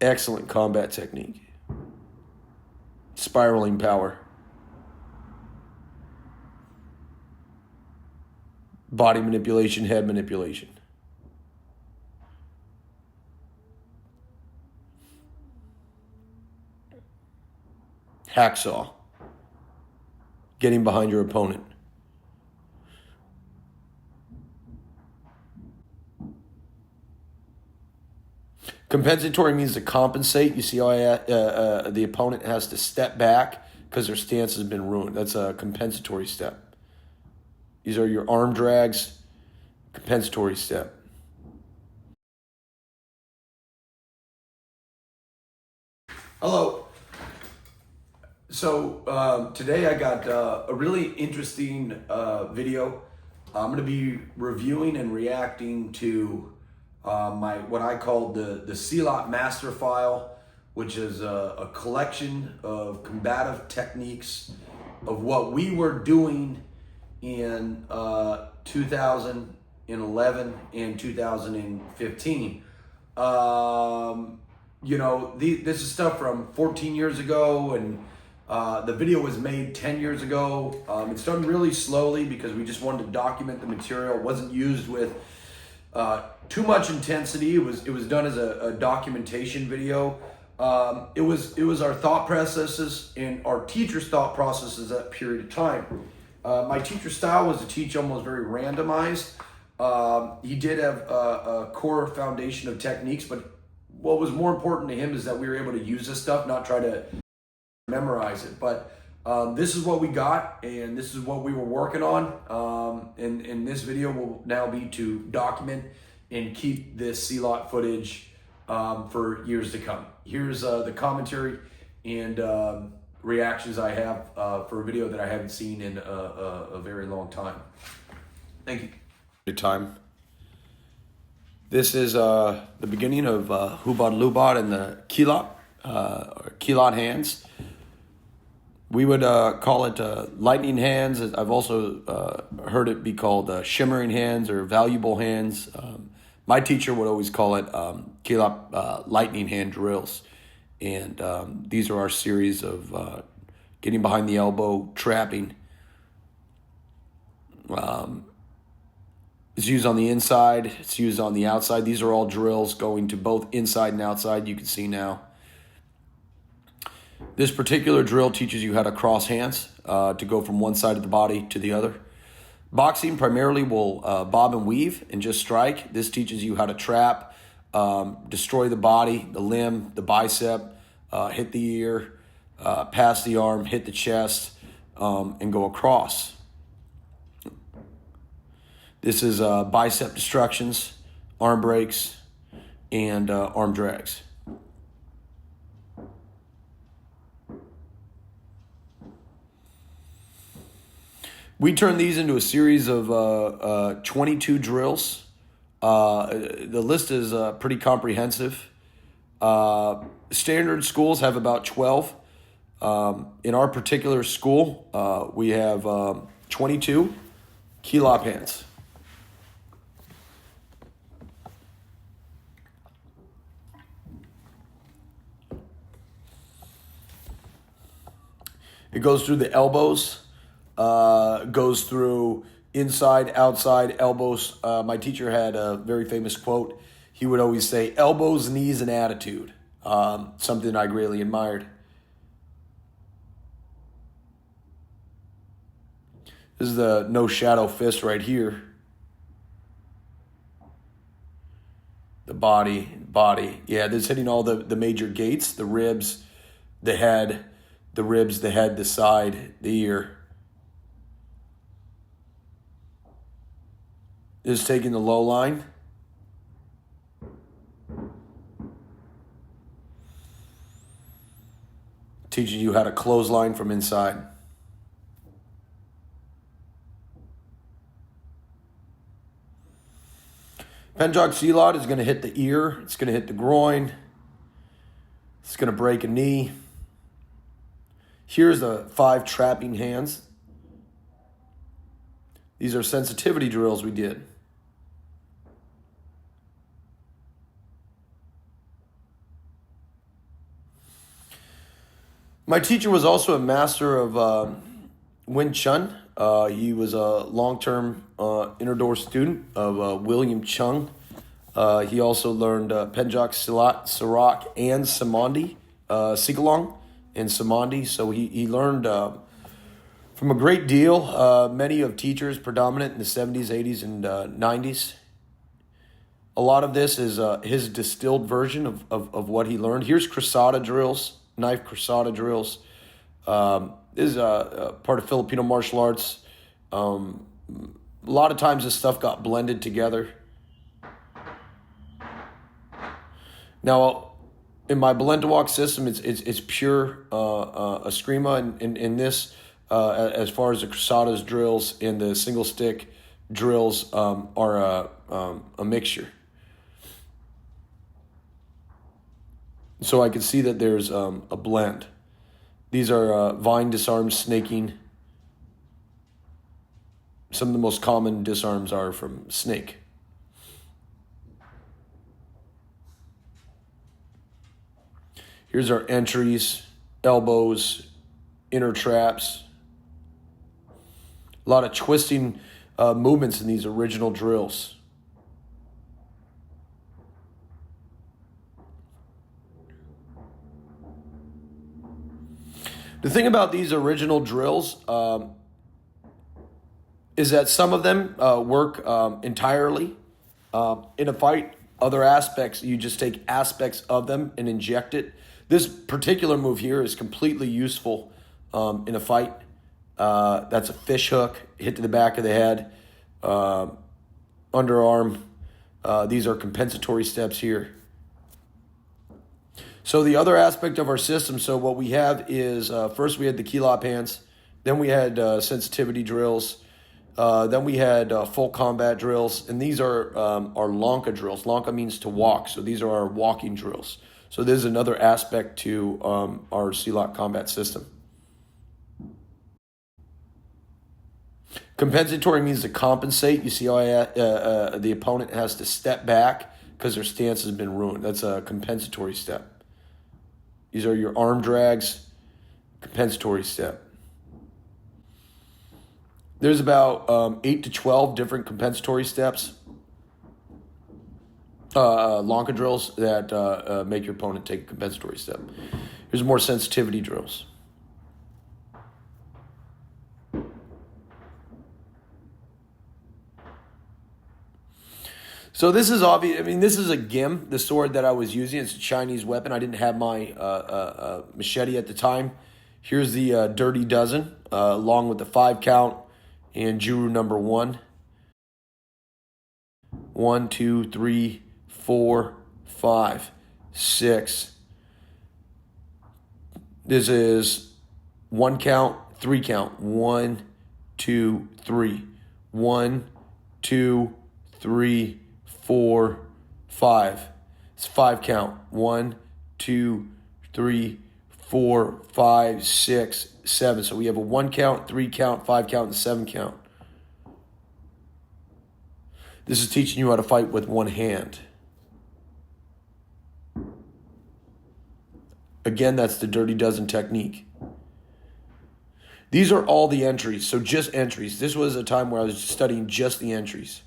Excellent combat technique. Spiraling power. Body manipulation, head manipulation. Hacksaw. Getting behind your opponent. Compensatory means to compensate. You see how the opponent has to step back because their stance has been ruined. That's a compensatory step. These are your arm drags, compensatory step. Hello. So today I got a really interesting video. I'm going to be reviewing and reacting to what I call the Silat master file, which is a collection of combative techniques of what we were doing in 2011 and 2015. You know, this is stuff from 14 years ago, and the video was made 10 years ago. It's done really slowly because we just wanted to document the material. It wasn't used with too much intensity. It was done as a documentation video. It was our thought processes and our teacher's thought processes at that period of time. My teacher's style was to teach almost very randomized. He did have a core foundation of techniques, but what was more important to him is that we were able to use this stuff, not try to memorize it. But this is what we got, and this is what we were working on. And this video will now be to document and keep this Silat footage for years to come. Here's the commentary and reactions I have for a video that I haven't seen in a very long time. Thank you. Time. This is the beginning of Hubad Lubad and the Kilap, or Kilap Hands. We would call it lightning hands. I've also heard it be called shimmering hands or valuable hands. My teacher would always call it Kilap lightning hand drills. And these are our series of getting behind the elbow, trapping. It's used on the inside. It's used on the outside. These are all drills going to both inside and outside. You can see now. This particular drill teaches you how to cross hands to go from one side of the body to the other. Boxing primarily will bob and weave and just strike. This teaches you how to trap, destroy the body, the limb, the bicep, hit the ear, pass the arm, hit the chest, and go across. This is bicep destructions, arm breaks, and arm drags. We turn these into a series of 22 drills. The list is pretty comprehensive. Standard schools have about 12. In our particular school, we have 22 Kilap Hands. It goes through the elbows, goes through inside, outside, elbows. My teacher had a very famous quote. He would always say, elbows, knees, and attitude. Something I greatly admired. This is the no shadow fist right here. The body. Yeah, this is hitting all the major gates, the ribs, the head, the side, the ear. This is taking the low line. Teaching you how to clothesline from inside. Penjog Silat is going to hit the ear. It's going to hit the groin. It's going to break a knee. Here's the 5 trapping hands. These are sensitivity drills we did. My teacher was also a master of Wing Chun. He was a long-term inner door student of William Chung. He also learned Penjak, Silat, Sarak, and Samandi, Sigalong and Samandi. So he learned from a great deal. Many of teachers predominant in the 70s, 80s, and 90s. A lot of this is his distilled version of what he learned. Here's crusada drills, knife crusada drills. This is part of Filipino martial arts. A lot of times this stuff got blended together. Now, in my blend to walk system, it's pure Eskrima, and in this, as far as the crusadas drills and the single stick drills are a mixture. So I can see that there's a blend. These are vine disarms, snaking. Some of the most common disarms are from snake. Here's our entries, elbows, inner traps. A lot of twisting movements in these original drills. The thing about these original drills is that some of them work entirely in a fight. Other aspects, you just take aspects of them and inject it. This particular move here is completely useful in a fight. That's a fish hook, hit to the back of the head, underarm. These are compensatory steps here. So the other aspect of our system, so what we have is, first we had the Kilap Hands, then we had sensitivity drills, then we had full combat drills, and these are our Llanka drills. Llanka means to walk, so these are our walking drills. So this is another aspect to our Silat combat system. Compensatory means to compensate. You see how the opponent has to step back because their stance has been ruined. That's a compensatory step. These are your arm drags, compensatory step. There's about 8 to 12 different compensatory steps, Llanka drills that make your opponent take a compensatory step. Here's more sensitivity drills. So this is obvious. I mean, this is a gim, the sword that I was using. It's a Chinese weapon. I didn't have my machete at the time. Here's the Dirty Dozen, along with the 5 count and Juru number 1. 1, 2, 3, 4, 5, 6. This is 1 count, 3 count. 1, 2, 3. 1, 2, 3, 4, 5. It's 5 count. 1, 2, 3, 4, 5, 6, 7. So we have a 1 count, 3 count, 5 count, and 7 count. This is teaching you how to fight with one hand. Again, that's the Dirty Dozen technique. These are all the entries, so just entries. This was a time where I was studying just the entries.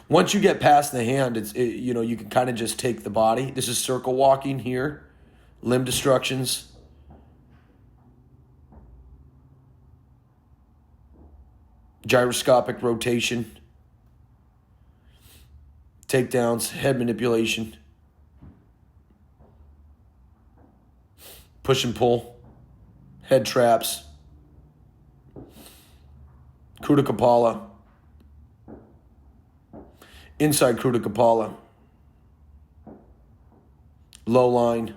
Once you get past the hand, you can kind of just take the body. This is circle walking here, limb destructions. Gyroscopic rotation, takedowns, head manipulation, push and pull, head traps, Kruta Kapala, inside Kruta Kapala, low line,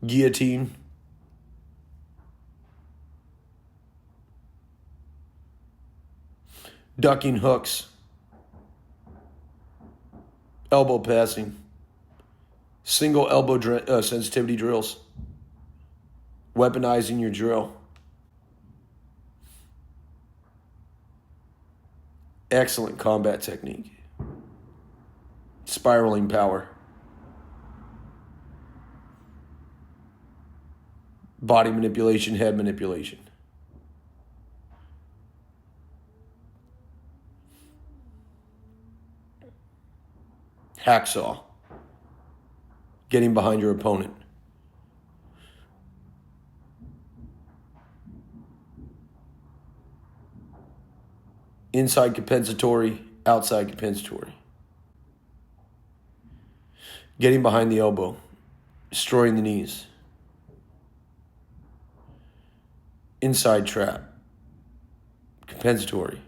guillotine, ducking hooks, elbow passing, single elbow sensitivity drills, weaponizing your drill. Excellent combat technique. spiraling power, body manipulation, head manipulation. Hacksaw, getting behind your opponent. Inside compensatory, outside compensatory. Getting behind the elbow, destroying the knees. Inside trap, compensatory.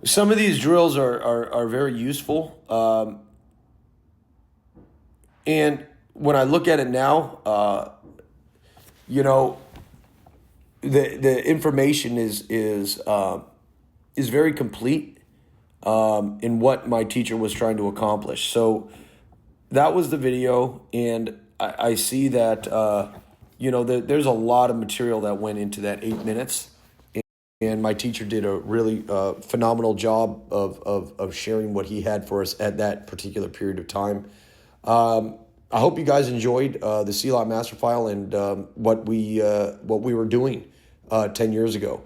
Some of these drills are very useful. And when I look at it now, you know, the information is very complete in what my teacher was trying to accomplish. So that was the video, and I see that there's a lot of material that went into that 8 minutes, and my teacher did a really phenomenal job of sharing what he had for us at that particular period of time. I hope you guys enjoyed the Silat Master File and what we were doing 10 years ago.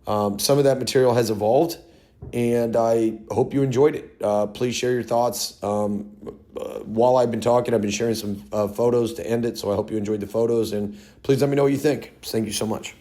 Some of that material has evolved, and I hope you enjoyed it. Please share your thoughts. While I've been talking, I've been sharing some photos to end it, so I hope you enjoyed the photos, and please let me know what you think. Thank you so much.